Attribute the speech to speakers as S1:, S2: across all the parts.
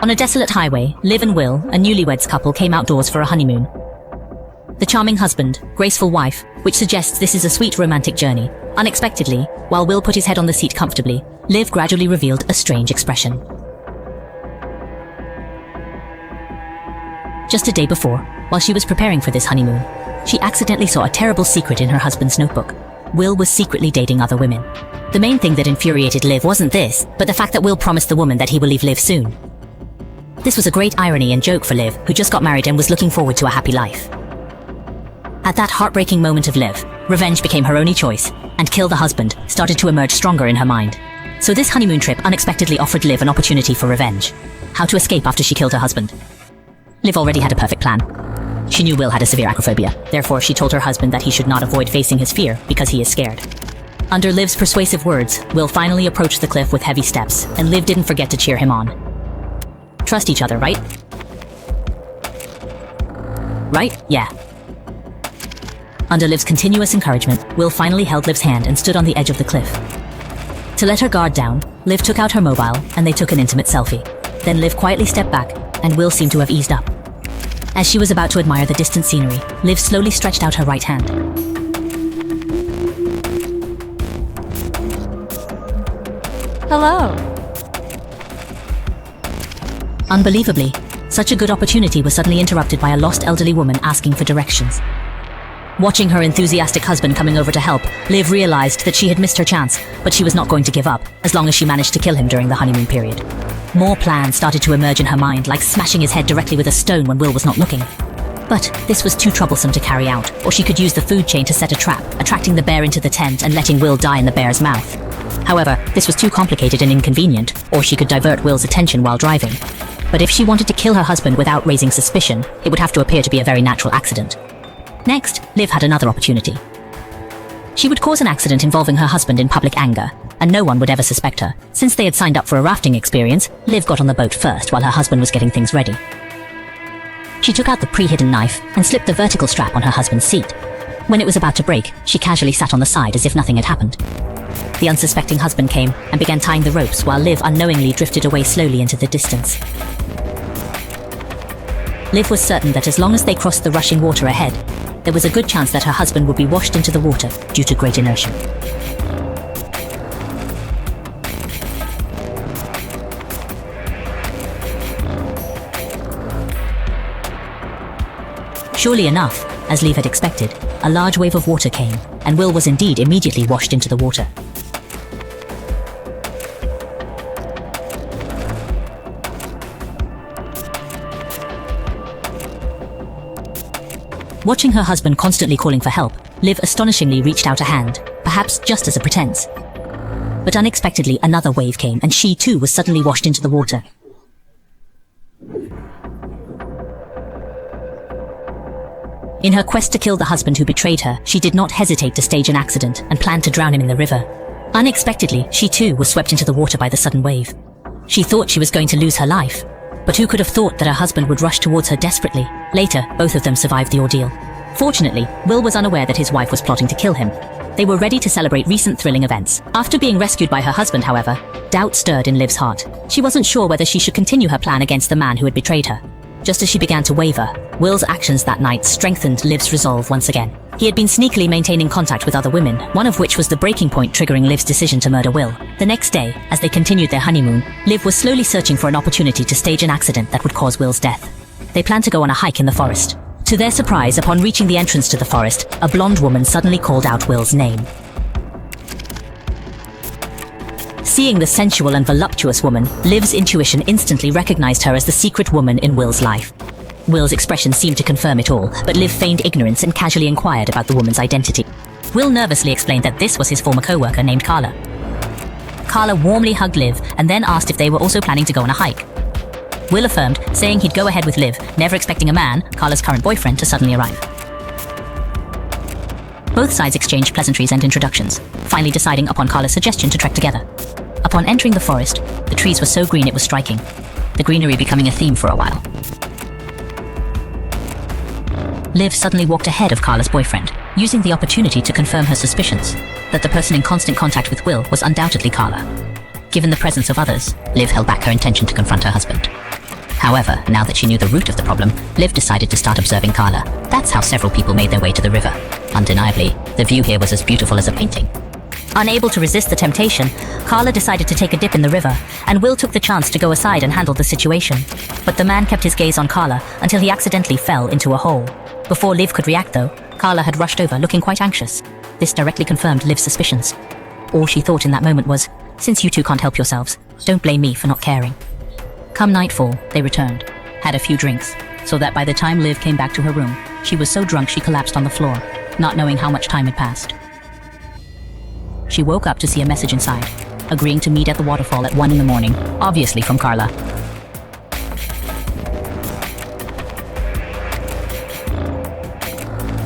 S1: On a desolate highway, Liv and Will, a newlyweds couple, came outdoors for a honeymoon. The charming husband, graceful wife, which suggests this is a sweet romantic journey. Unexpectedly, while Will put his head on the seat comfortably, Liv gradually revealed a strange expression. Just a day before, while she was preparing for this honeymoon, she accidentally saw a terrible secret in her husband's notebook. Will was secretly dating other women. The main thing that infuriated Liv wasn't this, but the fact that Will promised the woman that he will leave Liv soon. This was a great irony and joke for Liv, who just got married and was looking forward to a happy life. At that heartbreaking moment of Liv, revenge became her only choice, and kill the husband started to emerge stronger in her mind. So this honeymoon trip unexpectedly offered Liv an opportunity for revenge. How to escape after she killed her husband. Liv already had a perfect plan. She knew Will had a severe acrophobia, therefore she told her husband that he should not avoid facing his fear because he is scared. Under Liv's persuasive words, Will finally approached the cliff with heavy steps, and Liv didn't forget to cheer him on. Trust each other, right? Right? Yeah. Under Liv's continuous encouragement, Will finally held Liv's hand and stood on the edge of the cliff. To let her guard down, Liv took out her mobile and they took an intimate selfie. Then Liv quietly stepped back, and Will seemed to have eased up. As she was about to admire the distant scenery, Liv slowly stretched out her right hand.
S2: Hello.
S1: Unbelievably, such a good opportunity was suddenly interrupted by a lost elderly woman asking for directions. Watching her enthusiastic husband coming over to help, Liv realized that she had missed her chance, but she was not going to give up, as long as she managed to kill him during the honeymoon period. More plans started to emerge in her mind, like smashing his head directly with a stone when Will was not looking. But this was too troublesome to carry out, or she could use the food chain to set a trap, attracting the bear into the tent and letting Will die in the bear's mouth. However, this was too complicated and inconvenient, or she could divert Will's attention while driving. But if she wanted to kill her husband without raising suspicion, it would have to appear to be a very natural accident. Next, Liv had another opportunity. She would cause an accident involving her husband in public anger, and no one would ever suspect her. Since they had signed up for a rafting experience, Liv got on the boat first while her husband was getting things ready. She took out the pre-hidden knife and slipped the vertical strap on her husband's seat. When it was about to break, she casually sat on the side as if nothing had happened. The unsuspecting husband came and began tying the ropes while Liv unknowingly drifted away slowly into the distance. Liv was certain that as long as they crossed the rushing water ahead, there was a good chance that her husband would be washed into the water due to great inertia. Surely enough, as Liv had expected, a large wave of water came, and Will was indeed immediately washed into the water. Watching her husband constantly calling for help, Liv astonishingly reached out a hand, perhaps just as a pretense. But unexpectedly another wave came, and she too was suddenly washed into the water. In her quest to kill the husband who betrayed her, she did not hesitate to stage an accident and planned to drown him in the river. Unexpectedly, she too was swept into the water by the sudden wave. She thought she was going to lose her life, but who could have thought that her husband would rush towards her desperately? Later, both of them survived the ordeal. Fortunately, Will was unaware that his wife was plotting to kill him. They were ready to celebrate recent thrilling events. After being rescued by her husband, however, doubt stirred in Liv's heart. She wasn't sure whether she should continue her plan against the man who had betrayed her. Just as she began to waver, Will's actions that night strengthened Liv's resolve once again. He had been sneakily maintaining contact with other women, one of which was the breaking point triggering Liv's decision to murder Will. The next day, as they continued their honeymoon, Liv was slowly searching for an opportunity to stage an accident that would cause Will's death. They planned to go on a hike in the forest. To their surprise, upon reaching the entrance to the forest, a blonde woman suddenly called out Will's name. Seeing the sensual and voluptuous woman, Liv's intuition instantly recognized her as the secret woman in Will's life. Will's expression seemed to confirm it all, but Liv feigned ignorance and casually inquired about the woman's identity. Will nervously explained that this was his former co-worker named Carla. Carla warmly hugged Liv and then asked if they were also planning to go on a hike. Will affirmed, saying he'd go ahead with Liv, never expecting a man, Carla's current boyfriend, to suddenly arrive. Both sides exchanged pleasantries and introductions, finally deciding upon Carla's suggestion to trek together. Upon entering the forest, the trees were so green it was striking, the greenery becoming a theme for a while. Liv suddenly walked ahead of Carla's boyfriend, using the opportunity to confirm her suspicions that the person in constant contact with Will was undoubtedly Carla. Given the presence of others, Liv held back her intention to confront her husband. However, now that she knew the root of the problem, Liv decided to start observing Carla. That's how several people made their way to the river. Undeniably, the view here was as beautiful as a painting. Unable to resist the temptation, Carla decided to take a dip in the river, and Will took the chance to go aside and handle the situation. But the man kept his gaze on Carla until he accidentally fell into a hole. Before Liv could react though, Carla had rushed over looking quite anxious. This directly confirmed Liv's suspicions. All she thought in that moment was, since you two can't help yourselves, don't blame me for not caring. Come nightfall, they returned, had a few drinks, so that by the time Liv came back to her room, she was so drunk she collapsed on the floor, not knowing how much time had passed. She woke up to see a message inside, agreeing to meet at the waterfall at 1 in the morning, obviously from Carla.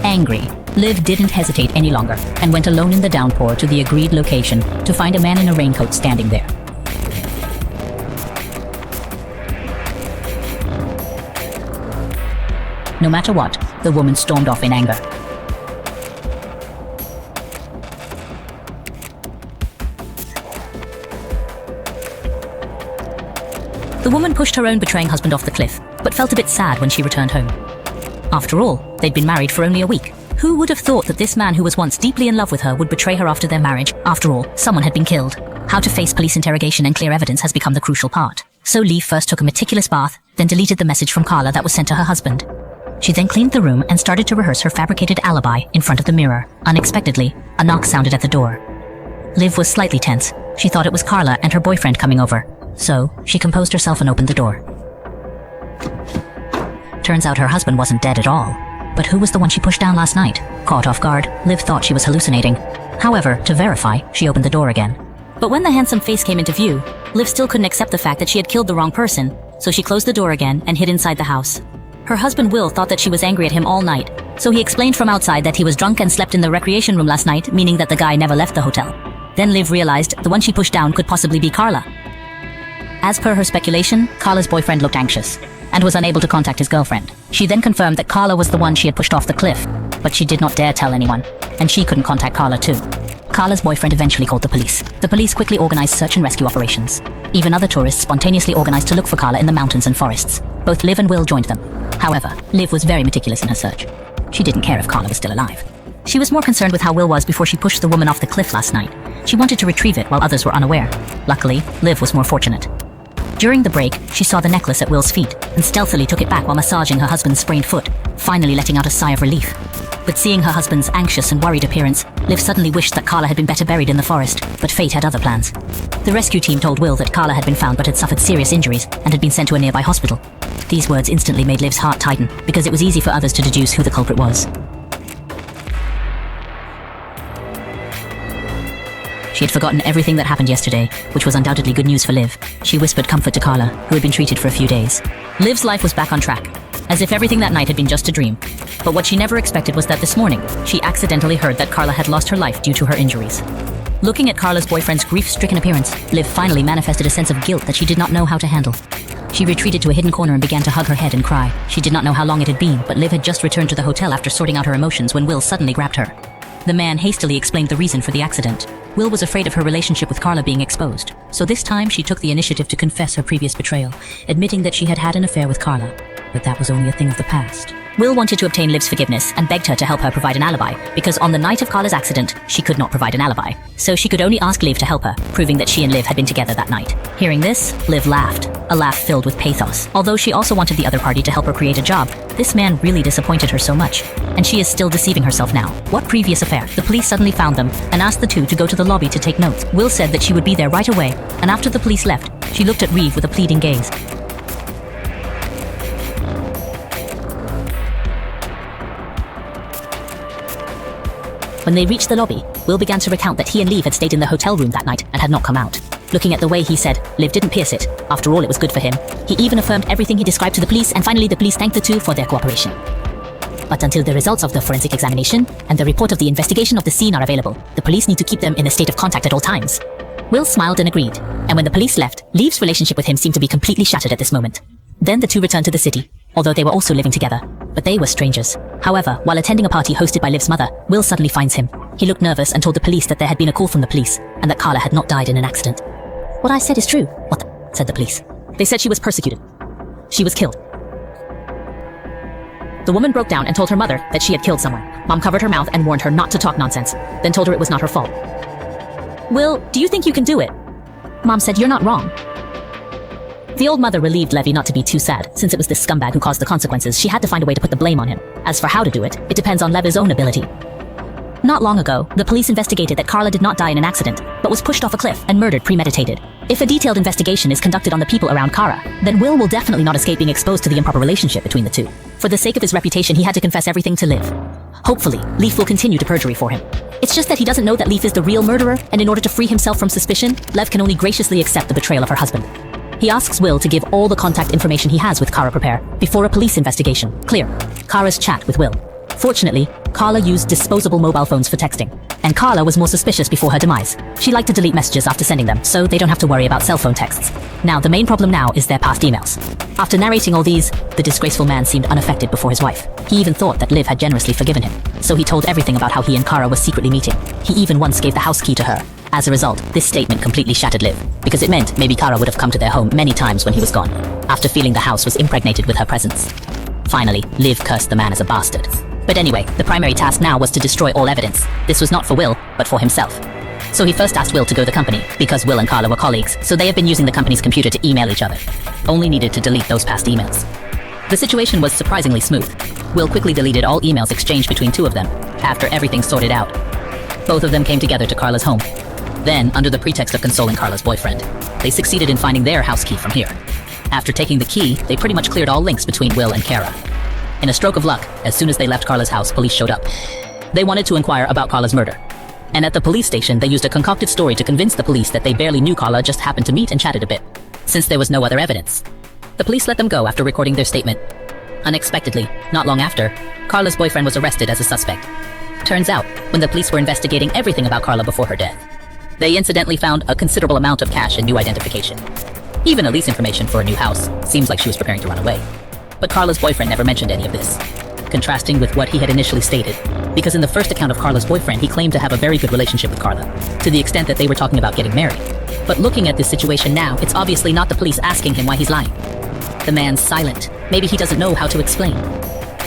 S1: Angry, Liv didn't hesitate any longer and went alone in the downpour to the agreed location to find a man in a raincoat standing there. No matter what, the woman stormed off in anger. The woman pushed her own betraying husband off the cliff, but felt a bit sad when she returned home. After all, they'd been married for only a week. Who would have thought that this man who was once deeply in love with her would betray her after their marriage? After all, someone had been killed. How to face police interrogation and clear evidence has become the crucial part. So Liv first took a meticulous bath, then deleted the message from Carla that was sent to her husband. She then cleaned the room and started to rehearse her fabricated alibi in front of the mirror. Unexpectedly, a knock sounded at the door. Liv was slightly tense. She thought it was Carla and her boyfriend coming over. So, she composed herself and opened the door. Turns out her husband wasn't dead at all. But who was the one she pushed down last night? Caught off guard, Liv thought she was hallucinating. However, to verify, she opened the door again. But when the handsome face came into view, Liv still couldn't accept the fact that she had killed the wrong person, so she closed the door again and hid inside the house. Her husband Will thought that she was angry at him all night, so he explained from outside that he was drunk and slept in the recreation room last night, meaning that the guy never left the hotel. Then Liv realized the one she pushed down could possibly be Carla. As per her speculation, Carla's boyfriend looked anxious and was unable to contact his girlfriend. She then confirmed that Carla was the one she had pushed off the cliff, but she did not dare tell anyone, and she couldn't contact Carla too. Carla's boyfriend eventually called the police. The police quickly organized search and rescue operations. Even other tourists spontaneously organized to look for Carla in the mountains and forests. Both Liv and Will joined them. However, Liv was very meticulous in her search. She didn't care if Carla was still alive. She was more concerned with how Will was before she pushed the woman off the cliff last night. She wanted to retrieve it while others were unaware. Luckily, Liv was more fortunate. During the break, she saw the necklace at Will's feet and stealthily took it back while massaging her husband's sprained foot, finally letting out a sigh of relief. But seeing her husband's anxious and worried appearance, Liv suddenly wished that Carla had been better buried in the forest, but fate had other plans. The rescue team told Will that Carla had been found but had suffered serious injuries and had been sent to a nearby hospital. These words instantly made Liv's heart tighten, because it was easy for others to deduce who the culprit was. She had forgotten everything that happened yesterday, which was undoubtedly good news for Liv. She whispered comfort to Carla, who had been treated for a few days. Liv's life was back on track, as if everything that night had been just a dream. But what she never expected was that this morning, she accidentally heard that Carla had lost her life due to her injuries. Looking at Carla's boyfriend's grief-stricken appearance, Liv finally manifested a sense of guilt that she did not know how to handle. She retreated to a hidden corner and began to hug her head and cry. She did not know how long it had been, but Liv had just returned to the hotel after sorting out her emotions when Will suddenly grabbed her. The man hastily explained the reason for the accident. Will was afraid of her relationship with Carla being exposed, so this time she took the initiative to confess her previous betrayal, admitting that she had had an affair with Carla. But that was only a thing of the past. Will wanted to obtain Liv's forgiveness and begged her to help her provide an alibi, because on the night of Carla's accident, she could not provide an alibi. So she could only ask Liv to help her, proving that she and Liv had been together that night. Hearing this, Liv laughed, a laugh filled with pathos. Although she also wanted the other party to help her create a job, this man really disappointed her so much, and she is still deceiving herself now. What previous affair? The police suddenly found them and asked the two to go to the lobby to take notes. Will said that she would be there right away, and after the police left, she looked at Reeve with a pleading gaze. When they reached the lobby, Will began to recount that he and Liv had stayed in the hotel room that night and had not come out. Looking at the way he said, Liv didn't pierce it. After all, it was good for him. He even affirmed everything he described to the police, and finally the police thanked the two for their cooperation. But until the results of the forensic examination and the report of the investigation of the scene are available, the police need to keep them in a state of contact at all times. Will smiled and agreed, and when the police left, Liv's relationship with him seemed to be completely shattered at this moment. Then the two returned to the city, although they were also living together, but they were strangers. However, while attending a party hosted by Liv's mother, Will suddenly finds him. He looked nervous and told the police that there had been a call from the police, and that Carla had not died in an accident. "What I said is true." "What the?" said the police. "They said she was persecuted." She was killed. The woman broke down and told her mother that she had killed someone. Mom covered her mouth and warned her not to talk nonsense, then told her it was not her fault. Will, do you think you can do it? Mom said, you're not wrong. The old mother relieved Levy not to be too sad. Since it was this scumbag who caused the consequences, she had to find a way to put the blame on him. As for how to do it, it depends on Levy's own ability. Not long ago, the police investigated that Carla did not die in an accident, but was pushed off a cliff and murdered premeditated. If a detailed investigation is conducted on the people around Kara, then Will definitely not escape being exposed to the improper relationship between the two. For the sake of his reputation, he had to confess everything to Liv. Hopefully, Leaf will continue to perjury for him. It's just that he doesn't know that Leaf is the real murderer, and in order to free himself from suspicion, Lev can only graciously accept the betrayal of her husband. He asks Will to give all the contact information he has with Kara Prepare before a police investigation. Clear. Kara's chat with Will. Fortunately, Carla used disposable mobile phones for texting, and Carla was more suspicious before her demise. She liked to delete messages after sending them, so they don't have to worry about cell phone texts. Now, the main problem now is their past emails. After narrating all these, the disgraceful man seemed unaffected before his wife. He even thought that Liv had generously forgiven him, so he told everything about how he and Kara were secretly meeting. He even once gave the house key to her. As a result, this statement completely shattered Liv, because it meant maybe Kara would have come to their home many times when he was gone, after feeling the house was impregnated with her presence. Finally, Liv cursed the man as a bastard. But anyway, the primary task now was to destroy all evidence. This was not for Will, but for himself. So he first asked Will to go to the company, because Will and Carla were colleagues, so they have been using the company's computer to email each other. Only needed to delete those past emails. The situation was surprisingly smooth. Will quickly deleted all emails exchanged between two of them, after everything sorted out. Both of them came together to Carla's home. Then, under the pretext of consoling Carla's boyfriend, they succeeded in finding their house key from here. After taking the key, they pretty much cleared all links between Will and Kara. In a stroke of luck, as soon as they left Carla's house, police showed up. They wanted to inquire about Carla's murder. And at the police station, they used a concocted story to convince the police that they barely knew Carla, just happened to meet and chatted a bit, since there was no other evidence. The police let them go after recording their statement. Unexpectedly, not long after, Carla's boyfriend was arrested as a suspect. Turns out, when the police were investigating everything about Carla before her death, they incidentally found a considerable amount of cash and new identification. Even a lease information for a new house. Seems like she was preparing to run away. But Carla's boyfriend never mentioned any of this, contrasting with what he had initially stated, because in the first account of Carla's boyfriend, he claimed to have a very good relationship with Carla, to the extent that they were talking about getting married. But looking at this situation now, it's obviously not the police asking him why he's lying. The man's silent. Maybe he doesn't know how to explain.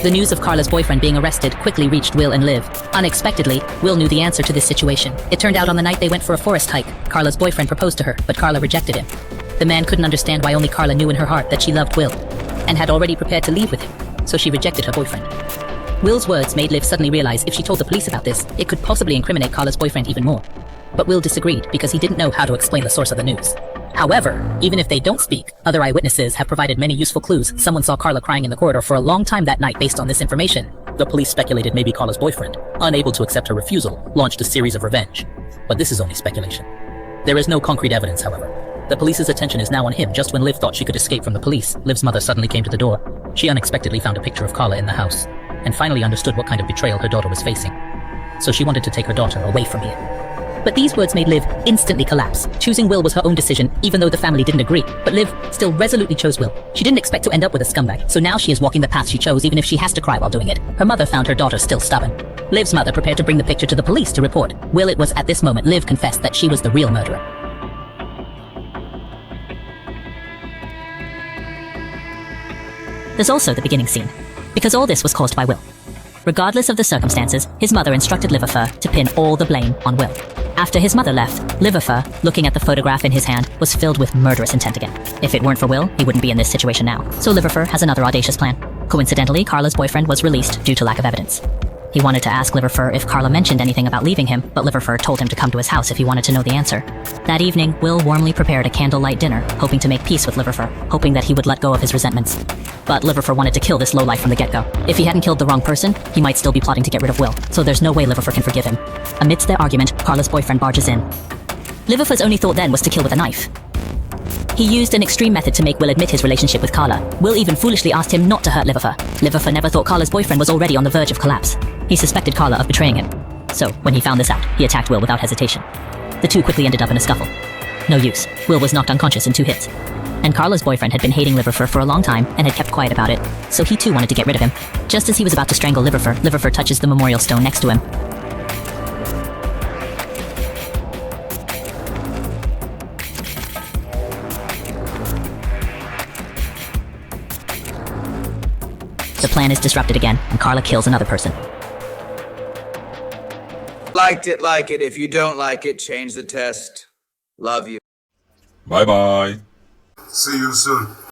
S1: The news of Carla's boyfriend being arrested quickly reached Will and Liv. Unexpectedly, Will knew the answer to this situation. It turned out on the night they went for a forest hike, Carla's boyfriend proposed to her, but Carla rejected him. The man couldn't understand why only Carla knew in her heart that she loved Will, and had already prepared to leave with him, so she rejected her boyfriend. Will's words made Liv suddenly realize if she told the police about this, it could possibly incriminate Carla's boyfriend even more. But Will disagreed because he didn't know how to explain the source of the news. However, even if they don't speak, other eyewitnesses have provided many useful clues. Someone saw Carla crying in the corridor for a long time that night based on this information. The police speculated maybe Carla's boyfriend, unable to accept her refusal, launched a series of revenge. But this is only speculation. There is no concrete evidence, however. The police's attention is now on him. Just when Liv thought she could escape from the police, Liv's mother suddenly came to the door. She unexpectedly found a picture of Carla in the house, and finally understood what kind of betrayal her daughter was facing. So she wanted to take her daughter away from here. But these words made Liv instantly collapse. Choosing Will was her own decision, even though the family didn't agree. But Liv still resolutely chose Will. She didn't expect to end up with a scumbag, so now she is walking the path she chose, even if she has to cry while doing it. Her mother found her daughter still stubborn. Liv's mother prepared to bring the picture to the police to report. Will, it was at this moment Liv confessed that she was the real murderer. There's also the beginning scene, because all this was caused by Will. Regardless of the circumstances, his mother instructed Liverfur to pin all the blame on Will. After his mother left, Liverfur, looking at the photograph in his hand, was filled with murderous intent again. If it weren't for Will, he wouldn't be in this situation now. So Liverfur has another audacious plan. Coincidentally, Carla's boyfriend was released due to lack of evidence. He wanted to ask Liverfur if Carla mentioned anything about leaving him, but Liverfur told him to come to his house if he wanted to know the answer. That evening, Will warmly prepared a candlelight dinner, hoping to make peace with Liverfur, hoping that he would let go of his resentments. But Liverfur wanted to kill this lowlife from the get-go. If he hadn't killed the wrong person, he might still be plotting to get rid of Will, so there's no way Liverfur can forgive him. Amidst their argument, Carla's boyfriend barges in. Liverfur's only thought then was to kill with a knife. He used an extreme method to make Will admit his relationship with Carla. Will even foolishly asked him not to hurt Liverfur. Liverfur never thought Carla's boyfriend was already on the verge of collapse. He suspected Carla of betraying him. So, when he found this out, he attacked Will without hesitation. The two quickly ended up in a scuffle. No use. Will was knocked unconscious in 2 hits. And Carla's boyfriend had been hating Liverfur for a long time and had kept quiet about it, so he too wanted to get rid of him. Just as he was about to strangle Liverfur, Liverfur touches the memorial stone next to him. The plan is disrupted again, and Carla kills another person.
S2: Liked it, like it. If you don't like it, change the test. Love you.
S3: Bye bye.
S4: See you soon.